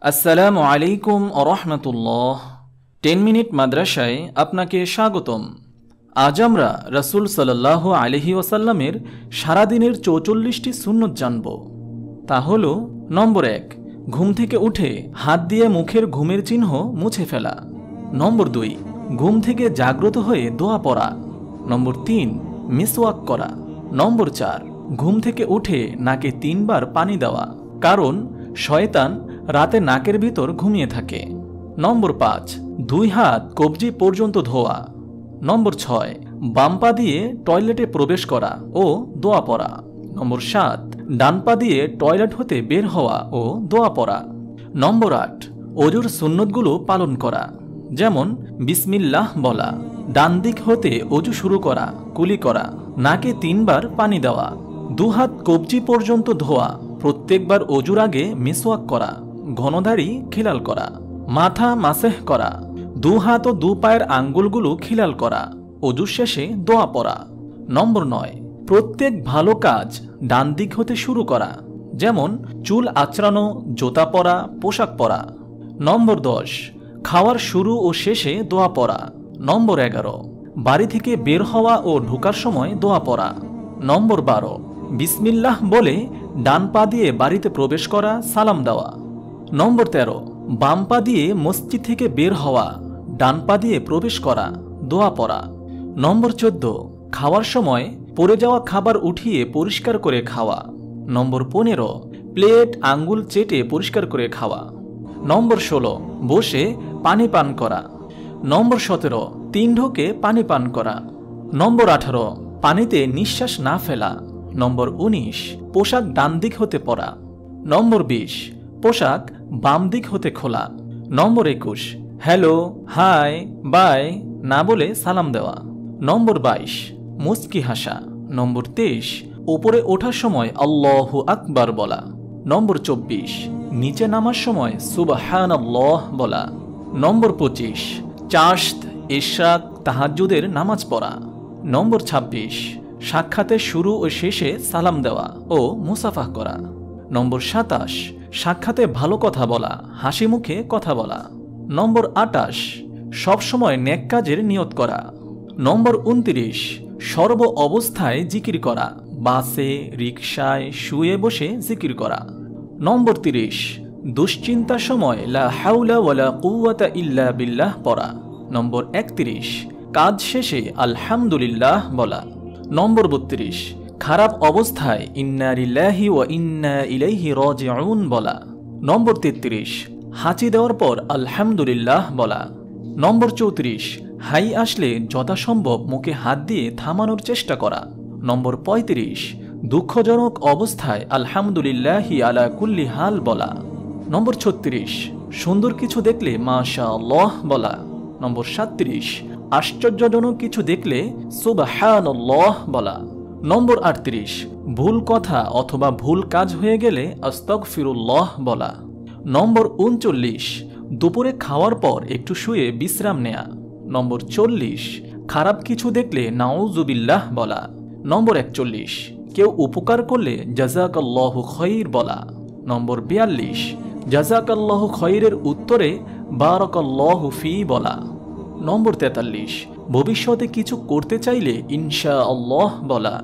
আসসালামু আলাইকুম ওরহমতুল্লাহ। 10 মিনিট মাদ্রাসায় আপনাকে স্বাগতম। আজ আমরা রাসূল সাল্লাল্লাহু আলাইহি ওয়াসাল্লামের সারাদিনের 44টি সুন্নত জানব। তা হল, নম্বর 1, ঘুম থেকে উঠে হাত দিয়ে মুখের ঘুমের চিহ্ন মুছে ফেলা। নম্বর 2, ঘুম থেকে জাগ্রত হয়ে দোয়া পড়া। নম্বর 3, মিসওয়াক করা। নম্বর 4, ঘুম থেকে উঠে নাকে 3 বার পানি দেওয়া, কারণ শয়তান রাতে নাকের ভিতর ঘুমিয়ে থাকে। নম্বর 5, 2 হাত কবজি পর্যন্ত ধোয়া। নম্বর 6, বাম পা দিয়ে টয়লেটে প্রবেশ করা ও দোয়া পড়া। নম্বর 7, ডান পা দিয়ে টয়লেট হতে বের হওয়া ও দোয়া পড়া। নম্বর 8, অজুর সুন্নতগুলো পালন করা, যেমন বিসমিল্লাহ বলা, ডান দিক হতে অজু শুরু করা, কুলি করা, নাকে 3 বার পানি দেওয়া, 2 হাত কবজি পর্যন্ত ধোয়া, প্রত্যেকবার অজুর আগে মিসওয়াক করা, ঘনদাড়ি খিলাল করা, মাথা মাসেহ করা, 2 হাত ও 2 পায়ের আঙ্গুলগুলো খিলাল করা, অজু শেষে দোয়া পড়া। নম্বর 9, প্রত্যেক ভালো কাজ ডান দিক হতে শুরু করা, যেমন চুল আঁচড়ানো, জুতা পরা, পোশাক পরা। নম্বর 10, খাওয়ার শুরু ও শেষে দোয়া পড়া। নম্বর 11, বাড়ি থেকে বের হওয়া ও ঢোকার সময় দোয়া পড়া। নম্বর 12, বিসমিল্লাহ বলে ডান পা দিয়ে বাড়িতে প্রবেশ করা, সালাম দেওয়া। নম্বর 13, বাম পা দিয়ে মসজিদ থেকে বের হওয়া, ডান পা দিয়ে প্রবেশ করা, দোয়া পড়া। নম্বর 14, খাওয়ার সময় পড়ে যাওয়া খাবার উঠিয়ে পরিষ্কার করে খাওয়া। নম্বর 15, প্লেট আঙ্গুল চেটে পরিষ্কার করে খাওয়া। নম্বর 16, বসে পানি পান করা। নম্বর 17, 3 ঢোকে পানি পান করা। নম্বর 18, পানিতে নিঃশ্বাস না ফেলা। নম্বর 19, পোশাক ডান দিক হতে পরা। নম্বর 20, পোশাক বাম দিক হতে খোলা। নম্বর 21, হ্যালো, হাই, বাই না বলে সালাম দেওয়া। নম্বর 22, মুস্কি হাসা। নম্বর 23, উপরে ওঠার সময় আল্লাহু আকবার বলা। নম্বর 24, নিচে নামার সময় সুবহানাল্লাহ বলা। নম্বর 25, চাশত, ইশরাক, তাহাজ্জুদের নামাজ পড়া। নম্বর 26, সাক্ষাতের শুরু ও শেষে সালাম দেওয়া ও মুসাফাহ করা। নম্বর 27, সাক্ষাতে ভালো কথা বলা, হাসি মুখে কথা বলা। নম্বর 28, সবসময় নেক কাজের নিয়ত করা। নম্বর 29, সর্ব অবস্থায় জিকির করা, বাসে, রিকশায়, শুয়ে বসে জিকির করা। নম্বর 30, দুশ্চিন্তার সময় লা হাওলা ওয়ালা কুওয়াতা ইল্লা বিল্লাহ পড়া। নম্বর 31, কাজ শেষে আলহামদুলিল্লাহ বলা। নম্বর 32, খারাপ অবস্থায় ইন্না লিল্লাহি ওয়া ইন্না ইলাইহি রাজিউন বলা। নম্বর 33, হাঁচি দেওয়ার পর আলহামদুলিল্লাহ বলা। নম্বর 34, হাই আসলে যথাসম্ভব মুখে হাত দিয়ে থামানোর চেষ্টা করা। নম্বর 35, দুঃখজনক অবস্থায় আলহামদুলিল্লাহি আলা কুল্লি হাল বলা। নম্বর 36, সুন্দর কিছু দেখলে মাশাআল্লাহ বলা। নম্বর 37, আশ্চর্যজনক কিছু দেখলে সুবহানাল্লাহ বলা। নম্বর 38, ভুল কথা অথবা ভুল কাজ হয়ে গেলে আস্তাগফিরুল্লাহ বলা। নম্বর 39, দুপুরে খাওয়ার পর একটু শুয়ে বিশ্রাম নেয়া। নম্বর 40, খারাপ কিছু দেখলে নাউজুবিল্লাহ বলা। নম্বর 41, কেউ উপকার করলে জাযাকাল্লাহু খায়র বলা। নম্বর 42, জাযাকাল্লাহু খায়রের উত্তরে বারাকাল্লাহু ফি বলা। নম্বর 43, ভবিষ্যতে কিছু করতে চাইলে ইনশাআল্লাহ বলা।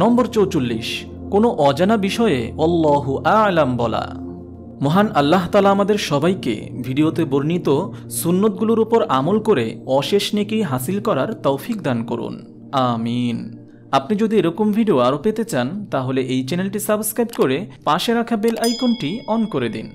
নম্বর 44, কোনো অজানা বিষয়ে আল্লাহু আ'লাম বলা। মহান আল্লাহ তাআলা আমাদের সবাইকে ভিডিওতে বর্ণিত সুন্নতগুলোর উপর আমল করে অশেষ নেকি হাসিল করার তৌফিক দান করুন, আমিন। আপনি যদি এরকম ভিডিও আরও পেতে চান তাহলে এই চ্যানেলটি সাবস্ক্রাইব করে পাশে রাখা বেল আইকনটি অন করে দিন।